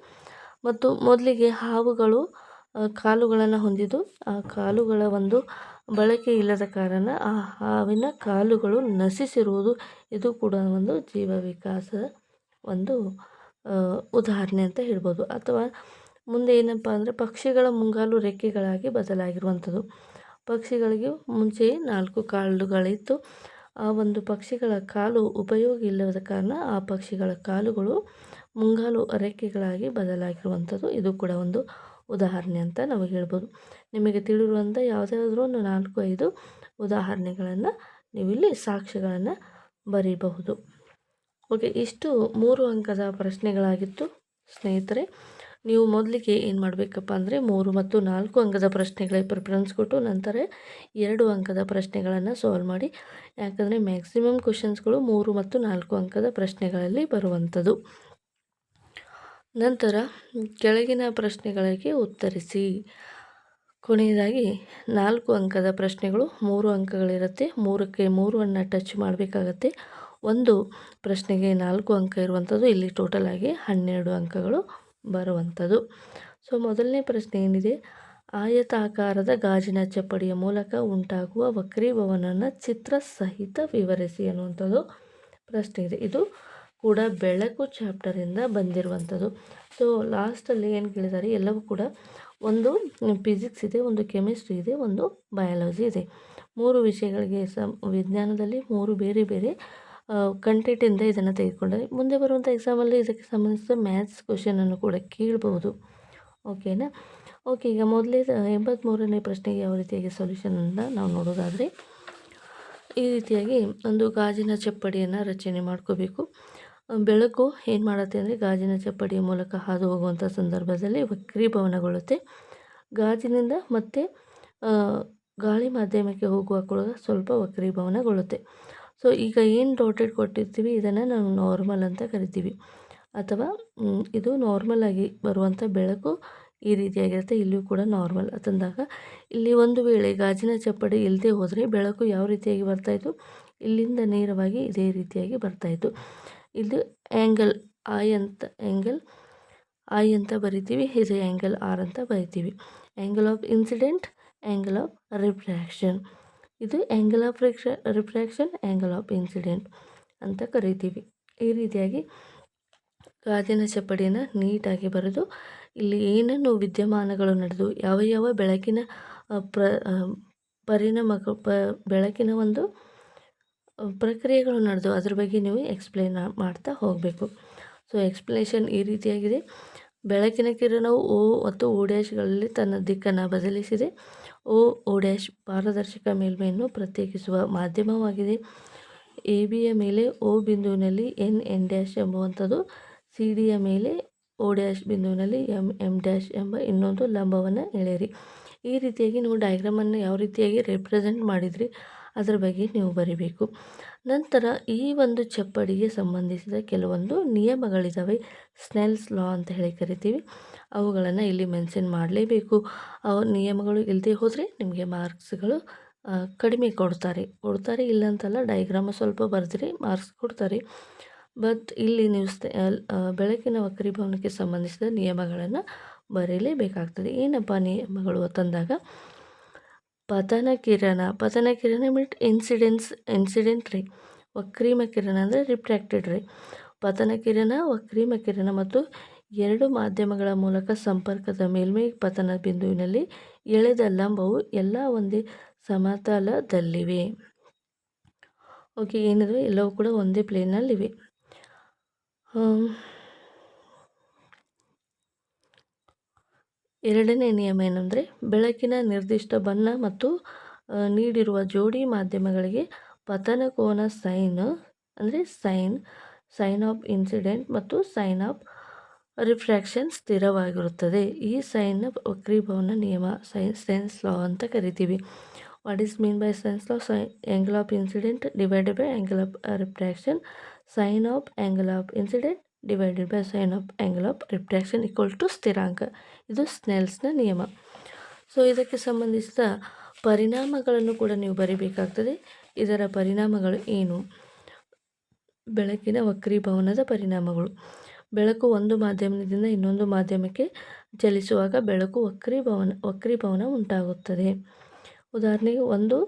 ಮತ್ತು ಮೊದಲಿಗೆ ಹಾವುಗಳು ಕಾಲುಗಳನ್ನು ಹೊಂದಿದ್ದು ಆ ಕಾಲುಗಳ ಒಂದು ಬಳಕೆ ಇಲ್ಲದ ಕಾರಣ ಆ ಹಾವಿನ ಕಾಲುಗಳು ನಶಿಸಿರುವುದು ಇದು ಕೂಡ ಒಂದು ಜೀವ ವಿಕಾಸದ ಒಂದು ಉದಾಹರಣೆ ಅಂತ ಹೇಳ್ಬೋದು. ಅಥವಾ ಮುಂದೆ ಏನಪ್ಪ ಅಂದರೆ ಪಕ್ಷಿಗಳ ಮುಂಗಾಲು ರೆಕ್ಕೆಗಳಾಗಿ ಬದಲಾಗಿರುವಂಥದ್ದು. ಪಕ್ಷಿಗಳಿಗೆ ಮುಂಚೆ 4 ಕಾಲುಗಳಿತ್ತು. ಆ ಒಂದು ಪಕ್ಷಿಗಳ ಕಾಲು ಉಪಯೋಗ ಇಲ್ಲದ ಕಾರಣ ಆ ಪಕ್ಷಿಗಳ ಕಾಲುಗಳು ಮುಂಗಾಲು ರೆಕ್ಕೆಗಳಾಗಿ ಬದಲಾಗಿರುವಂಥದ್ದು ಇದು ಕೂಡ ಒಂದು ಉದಾಹರಣೆ ಅಂತ ನಾವು ಹೇಳ್ಬೋದು. ನಿಮಗೆ ತಿಳಿದಿರುವಂಥ ಯಾವುದಾದ್ರೂ ಒಂದು 4-5 ಉದಾಹರಣೆಗಳನ್ನು ನೀವಿಲ್ಲಿ ಸಾಕ್ಷ್ಯಗಳನ್ನು ಬರೀಬಹುದು. ಓಕೆ, ಇಷ್ಟು 3 ಅಂಕದ ಪ್ರಶ್ನೆಗಳಾಗಿತ್ತು ಸ್ನೇಹಿತರೆ. ನೀವು ಮೊದಲಿಗೆ ಏನು ಮಾಡಬೇಕಪ್ಪ ಅಂದರೆ 3 ಮತ್ತು 4 ಅಂಕದ ಪ್ರಶ್ನೆಗಳಿಗೆ ಪ್ರಿಫರೆನ್ಸ್ ಕೊಟ್ಟು ನಂತರ 2 ಅಂಕದ ಪ್ರಶ್ನೆಗಳನ್ನು ಸಾಲ್ವ್ ಮಾಡಿ. ಯಾಕಂದರೆ ಮ್ಯಾಕ್ಸಿಮಮ್ ಕ್ವಶನ್ಸ್ಗಳು 3 ಮತ್ತು 4 ಅಂಕದ ಪ್ರಶ್ನೆಗಳಲ್ಲಿ ಬರುವಂಥದ್ದು. ನಂತರ ಕೆಳಗಿನ ಪ್ರಶ್ನೆಗಳಿಗೆ ಉತ್ತರಿಸಿ. ಕೊನೆಯದಾಗಿ 4 ಅಂಕದ ಪ್ರಶ್ನೆಗಳು 3 ಅಂಕಗಳಿರುತ್ತೆ. 3ಕ್ಕೆ 3 ಟಚ್ ಮಾಡಬೇಕಾಗತ್ತೆ. ಒಂದು ಪ್ರಶ್ನೆಗೆ 4 ಅಂಕ ಇರುವಂಥದ್ದು. ಇಲ್ಲಿ ಟೋಟಲ್ ಆಗಿ 12 ಅಂಕಗಳು ಬರುವಂಥದ್ದು. ಸೊ ಮೊದಲನೇ ಪ್ರಶ್ನೆ ಏನಿದೆ, ಆಯತಾಕಾರದ ಗಾಜಿನ ಚಪ್ಪಡಿಯ ಮೂಲಕ ಉಂಟಾಗುವ ವಕ್ರೀಭವನವನ್ನು ಚಿತ್ರ ಸಹಿತ ವಿವರಿಸಿ ಅನ್ನುವಂಥದ್ದು ಪ್ರಶ್ನೆ ಇದೆ. ಇದು ಕೂಡ ಬೆಳಕು ಚಾಪ್ಟರಿಂದ ಬಂದಿರುವಂಥದ್ದು. ಸೊ ಲಾಸ್ಟಲ್ಲಿ ಏನು ಕೇಳಿದ್ದಾರೆ, ಎಲ್ಲವೂ ಕೂಡ ಒಂದು ಫಿಸಿಕ್ಸ್ ಇದೆ, ಒಂದು ಕೆಮಿಸ್ಟ್ರಿ ಇದೆ, ಒಂದು ಬಯಾಲಜಿ ಇದೆ. 3 ವಿಷಯಗಳಿಗೆ ವಿಜ್ಞಾನದಲ್ಲಿ 3 ಬೇರೆ ಬೇರೆ ಕಂಟೆಂಟಿಂದ ಇದನ್ನು ತೆಗೆದುಕೊಂಡರೆ ಮುಂದೆ ಬರುವಂಥ ಎಕ್ಸಾಮಲ್ಲಿ ಇದಕ್ಕೆ ಸಂಬಂಧಿಸಿದ ಮ್ಯಾಥ್ಸ್ ಕ್ವಶನನ್ನು ಕೂಡ ಕೇಳ್ಬೋದು. ಓಕೆನಾ? ಓಕೆ, ಈಗ ಮೊದಲೇ 83ನೇ ಪ್ರಶ್ನೆಗೆ ಯಾವ ರೀತಿಯಾಗಿ ಸೊಲ್ಯೂಷನನ್ನು ನಾವು ನೋಡೋದಾದರೆ ಈ ರೀತಿಯಾಗಿ ಒಂದು ಗಾಜಿನ ಚಪ್ಪಡಿಯನ್ನು ರಚನೆ ಮಾಡ್ಕೋಬೇಕು. ಬೆಳಕು ಏನು ಮಾಡುತ್ತೆ ಅಂದರೆ ಗಾಜಿನ ಚಪ್ಪಡಿಯ ಮೂಲಕ ಹಾದು ಹೋಗುವಂಥ ಸಂದರ್ಭದಲ್ಲಿ ವಕ್ರೀಭವನಗೊಳ್ಳುತ್ತೆ. ಗಾಜಿನಿಂದ ಮತ್ತೆ ಗಾಳಿ ಮಾಧ್ಯಮಕ್ಕೆ ಹೋಗುವ ಕೂಡ ಸ್ವಲ್ಪ ವಕ್ರೀಭವನಗೊಳ್ಳುತ್ತೆ. ಸೊ ಈಗ ಏನು ಡಾಟೆಡ್ ಕೊಟ್ಟಿರ್ತೀವಿ ಇದನ್ನು ನಾವು ನಾರ್ಮಲ್ ಅಂತ ಕರಿತೀವಿ. ಅಥವಾ ಇದು ನಾರ್ಮಲ್ ಆಗಿ ಬರುವಂಥ ಬೆಳಕು ಈ ರೀತಿಯಾಗಿರುತ್ತೆ. ಇಲ್ಲಿಯೂ ಕೂಡ ನಾರ್ಮಲ್ ಅಂತಂದಾಗ ಇಲ್ಲಿ ಒಂದು ವೇಳೆ ಗಾಜಿನ ಚಪ್ಪಡಿ ಇಲ್ಲದೆ ಹೋದರೆ ಬೆಳಕು ಯಾವ ರೀತಿಯಾಗಿ ಬರ್ತಾಯಿತ್ತು, ಇಲ್ಲಿಂದ ನೇರವಾಗಿ ಇದೇ ರೀತಿಯಾಗಿ ಬರ್ತಾಯಿತ್ತು. ಇದು ಆ್ಯಂಗಲ್ ಐ ಅಂತ ಬರಿತೀವಿ, ಇದು ಆ್ಯಂಗಲ್ ಆರ್ ಅಂತ ಬರಿತೀವಿ. Angle of incident, angle of refraction. ಇದು angle of refraction, angle of incident ಅಂತ ಕರಿತೀವಿ. ಈ ರೀತಿಯಾಗಿ ಗಾಜಿನ ಚಪ್ಪಡಿಯನ್ನು ನೀಟಾಗಿ ಬರೆದು ಇಲ್ಲಿ ಏನೇನು ವಿದ್ಯಮಾನಗಳು ನಡೆದು ಯಾವ ಯಾವ ಬೆಳಕಿನ ಬೆಳಕಿನ ಒಂದು ಪ್ರಕ್ರಿಯೆಗಳು ನಡೆದು ಅದ್ರ ಬಗ್ಗೆ ನೀವು ಎಕ್ಸ್ಪ್ಲೇನ್ ಮಾಡ್ತಾ ಹೋಗಬೇಕು. ಸೊ ಎಕ್ಸ್ಪ್ಲೇಷನ್ ಈ ರೀತಿಯಾಗಿದೆ. ಬೆಳಕಿನ ಕಿರಣವು O ಮತ್ತು O' ತನ್ನ ದಿಕ್ಕನ್ನು ಬದಲಿಸಿದೆ. O' ಪಾರದರ್ಶಕ ಮೇಲ್ಮೈಯನ್ನು ಪ್ರತ್ಯೇಕಿಸುವ ಮಾಧ್ಯಮವಾಗಿದೆ. ABಯ ಮೇಲೆ O ಬಿಂದುವಿನಲ್ಲಿ N ಎಂಬುವಂಥದ್ದು, CDಯ ಮೇಲೆ O' ಬಿಂದುವಿನಲ್ಲಿ M ಎಂಬ ಇನ್ನೊಂದು ಲಂಬವನ್ನು ಎಳೆಯಿರಿ. ಈ ರೀತಿಯಾಗಿ ನೀವು ಡಯಾಗ್ರಾಮನ್ನು ಯಾವ ರೀತಿಯಾಗಿ ರೆಪ್ರೆಸೆಂಟ್ ಮಾಡಿದ್ರಿ ಅದರ ಬಗ್ಗೆ ನೀವು ಬರೀಬೇಕು. ನಂತರ ಈ ಒಂದು ಚಪ್ಪಡಿಗೆ ಸಂಬಂಧಿಸಿದ ಕೆಲವೊಂದು ನಿಯಮಗಳಿದ್ದಾವೆ, ಸ್ನೆಲ್ಸ್ ಲಾ ಅಂತ ಹೇಳಿ ಕರಿತೀವಿ. ಅವುಗಳನ್ನು ಇಲ್ಲಿ ಮೆನ್ಷನ್ ಮಾಡಲೇಬೇಕು. ನಿಯಮಗಳು ಇಲ್ಲದೆ ಹೋದರೆ ನಿಮಗೆ ಮಾರ್ಕ್ಸ್ಗಳು ಕಡಿಮೆ ಕೊಡ್ತಾರೆ. ಇಲ್ಲ ಅಂತಲ್ಲ, ಡಯಾಗ್ರಾಮ ಸ್ವಲ್ಪ ಬರೆದ್ರೆ ಮಾರ್ಕ್ಸ್ ಕೊಡ್ತಾರೆ. ಬಟ್ ಇಲ್ಲಿ ನೀವು ಬೆಳಕಿನ ವಕ್ರೀಭವನಕ್ಕೆ ಸಂಬಂಧಿಸಿದ ನಿಯಮಗಳನ್ನು ಬರೀಲೇಬೇಕಾಗ್ತದೆ. ಏನಪ್ಪ ನಿಯಮಗಳು ಅಂತಂದಾಗ ಪತನ ಕಿರಣ ಮೀಟ್ ಇನ್ಸಿಡೆಂಟ್ ರೇ, ವಕ್ರೀಮ ಕಿರಣ ಅಂದರೆ ರಿಫ್ರ್ಯಾಕ್ಟೆಡ್ ರೇ. ಪತನ ಕಿರಣ, ವಕ್ರೀಮ ಕಿರಣ ಮತ್ತು 2 ಮಾಧ್ಯಮಗಳ ಮೂಲಕ ಸಂಪರ್ಕದ ಮೇಲ್ಮೈ ಪತನ ಬಿಂದುವಿನಲ್ಲಿ ಎಳೆದ ಲಂಬವು ಎಲ್ಲ ಒಂದೇ ಸಮತಲದಲ್ಲಿವೆ. ಓಕೆ, ಏನಿದೆ ಎಲ್ಲವೂ ಕೂಡ ಒಂದೇ ಪ್ಲೇನಲ್ಲಿವೆ. ಎರಡನೇ ನಿಯಮ ಏನಂದರೆ ಬೆಳಕಿನ ನಿರ್ದಿಷ್ಟ ಬಣ್ಣ ಮತ್ತು ನೀಡಿರುವ ಜೋಡಿ ಮಾಧ್ಯಮಗಳಿಗೆ ಪತನ ಕೋನ sine of incident and sine of refraction ಸ್ಥಿರವಾಗಿರುತ್ತದೆ. ಈ ಸೈನ್ ವಕ್ರೀಭವನ ನಿಯಮ ಸೆನ್ಸ್ ಲಾ ಅಂತ ಕರಿತೀವಿ. What is mean by Snell's law? Angle of incident divided by angle of refraction, sine of angle of incident divided by sine of angle of refraction equal to ಸ್ಥಿರಾಂಕ. ಇದು ಸ್ನೆಲ್ಸ್ನ ನಿಯಮ. ಸೊ ಇದಕ್ಕೆ ಸಂಬಂಧಿಸಿದ ಪರಿಣಾಮಗಳನ್ನು ಕೂಡ ನೀವು ಬರೀಬೇಕಾಗ್ತದೆ. ಇದರ ಪರಿಣಾಮಗಳು ಏನು? ಬೆಳಕಿನ ವಕ್ರೀಭವನದ ಪರಿಣಾಮಗಳು. ಬೆಳಕು ಒಂದು ಮಾಧ್ಯಮದಿಂದ ಇನ್ನೊಂದು ಮಾಧ್ಯಮಕ್ಕೆ ಚಲಿಸುವಾಗ ಬೆಳಕು ವಕ್ರೀಭವನ ಉಂಟಾಗುತ್ತದೆ. ಉದಾಹರಣೆಗೆ, ಒಂದು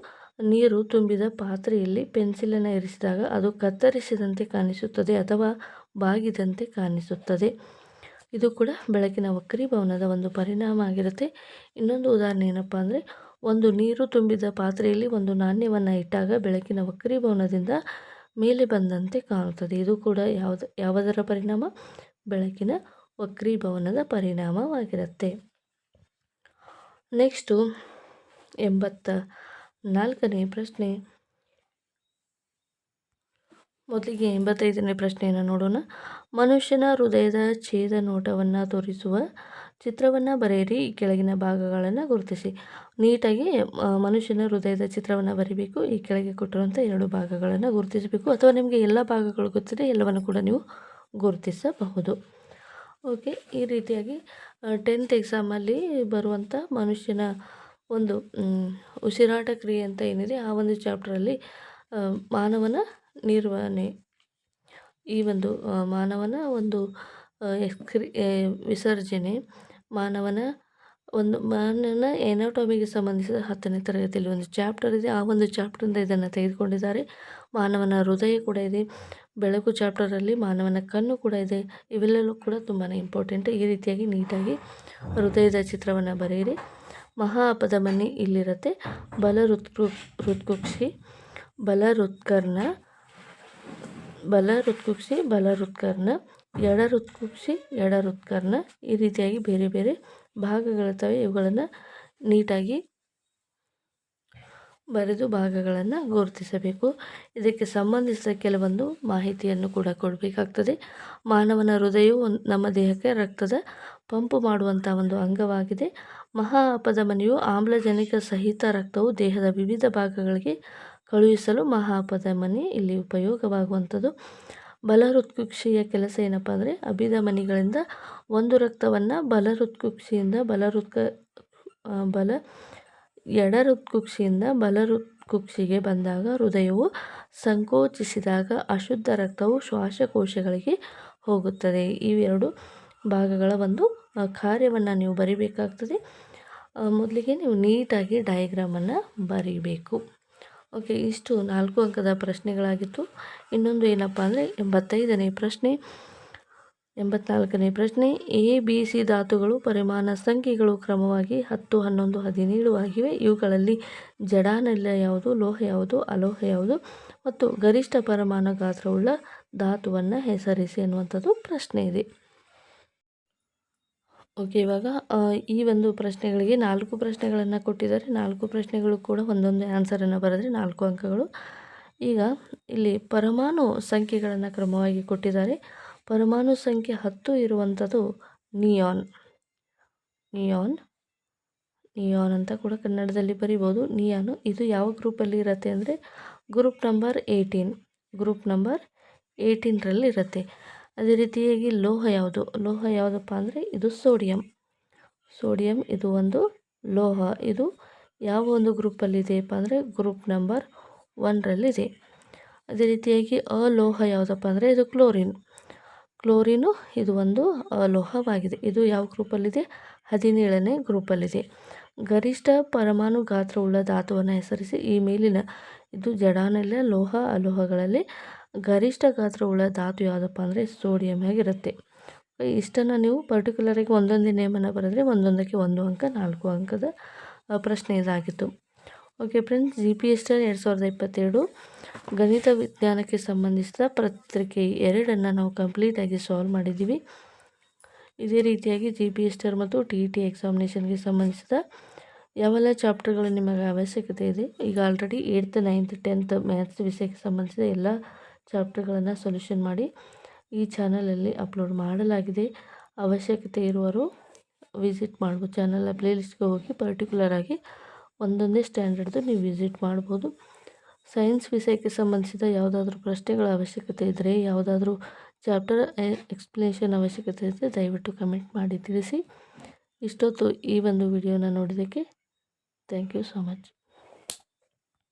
ನೀರು ತುಂಬಿದ ಪಾತ್ರೆಯಲ್ಲಿ ಪೆನ್ಸಿಲನ್ನು ಇರಿಸಿದಾಗ ಅದು ಕತ್ತರಿಸಿದಂತೆ ಕಾಣಿಸುತ್ತದೆ ಅಥವಾ ಬಾಗಿದಂತೆ ಕಾಣಿಸುತ್ತದೆ. ಇದು ಕೂಡ ಬೆಳಕಿನ ವಕ್ರೀಭವನದ ಒಂದು ಪರಿಣಾಮ ಆಗಿರುತ್ತೆ. ಇನ್ನೊಂದು ಉದಾಹರಣೆ ಏನಪ್ಪ ಅಂದರೆ, ಒಂದು ನೀರು ತುಂಬಿದ ಪಾತ್ರೆಯಲ್ಲಿ ಒಂದು ನಾಣ್ಯವನ್ನು ಇಟ್ಟಾಗ ಬೆಳಕಿನ ವಕ್ರೀಭವನದಿಂದ ಮೇಲೆ ಬಂದಂತೆ ಕಾಣುತ್ತದೆ. ಇದು ಕೂಡ ಯಾವುದರ ಪರಿಣಾಮ? ಬೆಳಕಿನ ವಕ್ರೀಭವನದ ಪರಿಣಾಮವಾಗಿರುತ್ತೆ. ನೆಕ್ಸ್ಟು 84ನೇ ಪ್ರಶ್ನೆ. ಮೊದಲಿಗೆ 85ನೇ ಪ್ರಶ್ನೆಯನ್ನು ನೋಡೋಣ. ಮನುಷ್ಯನ ಹೃದಯದ ಛೇದ ನೋಟವನ್ನು ತೋರಿಸುವ ಚಿತ್ರವನ್ನು ಬರೆಯಿರಿ. ಈ ಕೆಳಗಿನ ಭಾಗಗಳನ್ನು ಗುರುತಿಸಿ. ನೀಟಾಗಿ ಮನುಷ್ಯನ ಹೃದಯದ ಚಿತ್ರವನ್ನು ಬರೀಬೇಕು. ಈ ಕೆಳಗೆ ಕೊಟ್ಟಿರುವಂಥ 2 ಭಾಗಗಳನ್ನು ಗುರುತಿಸಬೇಕು. ಅಥವಾ ನಿಮಗೆ ಎಲ್ಲ ಭಾಗಗಳು ಗೊತ್ತಿದೆ, ಎಲ್ಲವನ್ನು ಕೂಡ ನೀವು ಗುರುತಿಸಬಹುದು. ಓಕೆ, ಈ ರೀತಿಯಾಗಿ 10th ಎಕ್ಸಾಮಲ್ಲಿ ಬರುವಂಥ ಮನುಷ್ಯನ ಒಂದು ಉಸಿರಾಟ ಕ್ರಿಯೆ ಅಂತ ಏನಿದೆ, ಆ ಒಂದು ಚಾಪ್ಟರಲ್ಲಿ ಮಾನವನ ನಿರ್ವಹಣೆ, ಈ ಒಂದು ಮಾನವನ ಒಂದು ವಿಸರ್ಜನೆ, ಮಾನವನ ಎನಾಟಮಿಗೆ ಸಂಬಂಧಿಸಿದ 10ನೇ ತರಗತಿಯಲ್ಲಿ ಒಂದು ಚಾಪ್ಟರ್ ಇದೆ. ಆ ಒಂದು ಚಾಪ್ಟರಿಂದ ಇದನ್ನು ತೆಗೆದುಕೊಂಡಿದ್ದಾರೆ. ಮಾನವನ ಹೃದಯ ಕೂಡ ಇದೆ. ಬೆಳಕು ಚಾಪ್ಟರಲ್ಲಿ ಮಾನವನ ಕಣ್ಣು ಕೂಡ ಇದೆ. ಇವೆಲ್ಲವೂ ಕೂಡ ತುಂಬಾ ಇಂಪಾರ್ಟೆಂಟ್. ಈ ರೀತಿಯಾಗಿ ನೀಟಾಗಿ ಹೃದಯದ ಚಿತ್ರವನ್ನು ಬರೆಯಿರಿ. ಮಹಾ ಅಪಧಮನಿ ಇಲ್ಲಿರುತ್ತೆ. ಬಲಹೃತ್ಕುಕ್ಷಿ, ಬಲಹೃತ್ಕರ್ಣ, ಎಡಹೃತ್ಕರ್ಣ, ಈ ರೀತಿಯಾಗಿ ಬೇರೆ ಬೇರೆ ಭಾಗಗಳಿರ್ತವೆ. ಇವುಗಳನ್ನು ನೀಟಾಗಿ ಬರೆದು ಭಾಗಗಳನ್ನು ಗುರುತಿಸಬೇಕು. ಇದಕ್ಕೆ ಸಂಬಂಧಿಸಿದ ಕೆಲವೊಂದು ಮಾಹಿತಿಯನ್ನು ಕೂಡ ಕೊಡಬೇಕಾಗ್ತದೆ. ಮಾನವನ ಹೃದಯವು ನಮ್ಮ ದೇಹಕ್ಕೆ ರಕ್ತದ ಪಂಪು ಮಾಡುವಂಥ ಒಂದು ಅಂಗವಾಗಿದೆ. ಮಹಾ ಅಪಧಮನಿಯು ಆಮ್ಲಜನಕ ಸಹಿತ ರಕ್ತವು ದೇಹದ ವಿವಿಧ ಭಾಗಗಳಿಗೆ ಕಳುಹಿಸಲು ಮಹಾ ಅಪಧಮನಿ ಇಲ್ಲಿ ಉಪಯೋಗವಾಗುವಂಥದ್ದು. ಬಲಹೃತ್ಕುಕ್ಷಿಯ ಕೆಲಸ ಏನಪ್ಪ ಅಂದರೆ, ಅಭಿಧಮನಿಗಳಿಂದ ಒಂದು ರಕ್ತವನ್ನು ಎಡಹೃತ್ಕುಕ್ಷಿಯಿಂದ ಬಲಹೃತ್ಕುಕ್ಷಿಗೆ ಬಂದಾಗ ಹೃದಯವು ಸಂಕೋಚಿಸಿದಾಗ ಅಶುದ್ಧ ರಕ್ತವು ಶ್ವಾಸಕೋಶಗಳಿಗೆ ಹೋಗುತ್ತದೆ. ಈ 2 ಭಾಗಗಳ ಒಂದು ಕಾರ್ಯವನ್ನು ನೀವು ಬರಿಬೇಕಾಗ್ತದೆ. ಮೊದಲಿಗೆ ನೀವು ನೀಟಾಗಿ ಡಯಾಗ್ರಾಮನ್ನು ಬರೀಬೇಕು. ಓಕೆ, ಇಷ್ಟು 4 ಅಂಕದ ಪ್ರಶ್ನೆಗಳಾಗಿತ್ತು. ಇನ್ನೊಂದು ಏನಪ್ಪ ಅಂದರೆ 85ನೇ ಪ್ರಶ್ನೆ. 84ನೇ ಪ್ರಶ್ನೆ. ABC ಧಾತುಗಳು ಪರಿಮಾಣ ಸಂಖ್ಯೆಗಳು ಕ್ರಮವಾಗಿ 10, 11, 17 ಆಗಿವೆ. ಇವುಗಳಲ್ಲಿ ಜಡಾನಿಲ ಯಾವುದು, ಲೋಹ ಯಾವುದು, ಅಲೋಹ ಯಾವುದು ಮತ್ತು ಗರಿಷ್ಠ ಪರಮಾಣು ಗಾತ್ರವುಳ್ಳ ಧಾತುವನ್ನು ಹೆಸರಿಸಿ ಅನ್ನುವಂಥದ್ದು ಪ್ರಶ್ನೆ ಇದೆ. ಓಕೆ, ಇವಾಗ ಈ ಒಂದು ಪ್ರಶ್ನೆಗಳಿಗೆ 4 ಪ್ರಶ್ನೆಗಳನ್ನು ಕೊಟ್ಟಿದ್ದಾರೆ. 4 ಪ್ರಶ್ನೆಗಳು ಕೂಡ ಒಂದೊಂದು ಆನ್ಸರನ್ನು ಬರೆದರೆ 4 ಅಂಕಗಳು. ಈಗ ಇಲ್ಲಿ ಪರಮಾಣು ಸಂಖ್ಯೆಗಳನ್ನು ಕ್ರಮವಾಗಿ ಕೊಟ್ಟಿದ್ದಾರೆ. ಪರಮಾಣು ಸಂಖ್ಯೆ 10 ಇರುವಂಥದ್ದು ನಿಯಾನ್ ಅಂತ ಕೂಡ ಕನ್ನಡದಲ್ಲಿ ಬರಿಬೋದು. ನಿಯಾನು ಇದು ಯಾವ ಗ್ರೂಪಲ್ಲಿ ಇರುತ್ತೆ ಅಂದರೆ ಗ್ರೂಪ್ ನಂಬರ್ 18ರಲ್ಲಿ ಇರುತ್ತೆ. ಅದೇ ರೀತಿಯಾಗಿ ಲೋಹ ಯಾವುದಪ್ಪ ಅಂದರೆ ಇದು ಸೋಡಿಯಂ ಇದು ಒಂದು ಲೋಹ. ಇದು ಯಾವ ಒಂದು ಗ್ರೂಪಲ್ಲಿದೆಯಪ್ಪ ಅಂದರೆ ಗ್ರೂಪ್ ನಂಬರ್ 1ರಲ್ಲಿದೆ. ಅದೇ ರೀತಿಯಾಗಿ ಅಲೋಹ ಯಾವುದಪ್ಪ ಅಂದರೆ ಇದು ಕ್ಲೋರಿನು ಇದು ಒಂದು ಅಲೋಹವಾಗಿದೆ. ಇದು ಯಾವ ಗ್ರೂಪಲ್ಲಿದೆ? 17ನೇ ಗ್ರೂಪಲ್ಲಿದೆ. ಗರಿಷ್ಠ ಪರಮಾಣು ಗಾತ್ರವುಳ್ಳ ಧಾತುವನ್ನು ಹೆಸರಿಸಿ. ಈ ಮೇಲಿನ ಇದು ಜಡಾನಿಲ, ಲೋಹ, ಅಲೋಹಗಳಲ್ಲಿ ಗರಿಷ್ಠ ಗಾತ್ರವುಳ್ಳ ಧಾತು ಯಾವುದಪ್ಪ ಅಂದರೆ ಸೋಡಿಯಂ ಆಗಿರುತ್ತೆ. ಇಷ್ಟನ್ನು ನೀವು ಪರ್ಟಿಕ್ಯುಲರಾಗಿ ಒಂದೊಂದೇ ನೇಮನ್ನು ಬರೆದರೆ ಒಂದೊಂದಕ್ಕೆ 1 ಅಂಕ, 4 ಅಂಕದ ಪ್ರಶ್ನೆ ಇದಾಗಿತ್ತು. ಓಕೆ ಫ್ರೆಂಡ್ಸ್, GPST 2022 ಗಣಿತ ವಿಜ್ಞಾನಕ್ಕೆ ಸಂಬಂಧಿಸಿದ ಪತ್ರಿಕೆ 2 ನಾವು ಕಂಪ್ಲೀಟಾಗಿ ಸಾಲ್ವ್ ಮಾಡಿದ್ದೀವಿ. ಇದೇ ರೀತಿಯಾಗಿ GPST ಮತ್ತು TET ಎಕ್ಸಾಮಿನೇಷನ್ಗೆ ಸಂಬಂಧಿಸಿದ ಯಾವೆಲ್ಲ ಚಾಪ್ಟರ್ಗಳು ನಿಮಗೆ ಅವಶ್ಯಕತೆ ಇದೆ, ಈಗ already 8th 9th 10th maths ವಿಷಯಕ್ಕೆ ಸಂಬಂಧಿಸಿದ ಎಲ್ಲ ಚಾಪ್ಟರ್ಗಳನ್ನು ಸೊಲ್ಯೂಷನ್ ಮಾಡಿ ಈ ಚಾನಲಲ್ಲಿ ಅಪ್ಲೋಡ್ ಮಾಡಲಾಗಿದೆ. ಅವಶ್ಯಕತೆ ಇರುವವರು ವಿಸಿಟ್ ಮಾಡ್ಬೋದು. ಚಾನಲ್ನ ಪ್ಲೇಲಿಸ್ಟ್ಗೆ ಹೋಗಿ ಪರ್ಟಿಕ್ಯುಲರ್ ಆಗಿ ಒಂದೊಂದೇ ಸ್ಟ್ಯಾಂಡರ್ಡ್ದು ನೀವು ವಿಸಿಟ್ ಮಾಡ್ಬೋದು. ಸೈನ್ಸ್ ವಿಷಯಕ್ಕೆ ಸಂಬಂಧಿಸಿದ ಯಾವುದಾದ್ರೂ ಪ್ರಶ್ನೆಗಳ ಅವಶ್ಯಕತೆ ಇದ್ದರೆ, ಯಾವುದಾದ್ರೂ ಚಾಪ್ಟರ್ ಎಕ್ಸ್ಪ್ಲನೇಷನ್ ಅವಶ್ಯಕತೆ ಇದ್ದರೆ ದಯವಿಟ್ಟು ಕಮೆಂಟ್ ಮಾಡಿ ತಿಳಿಸಿ. ಇಷ್ಟೊತ್ತು ಈ ಒಂದು ವಿಡಿಯೋನ ನೋಡಿದ್ದಕ್ಕೆ ಥ್ಯಾಂಕ್ ಯು ಸೊ ಮಚ್.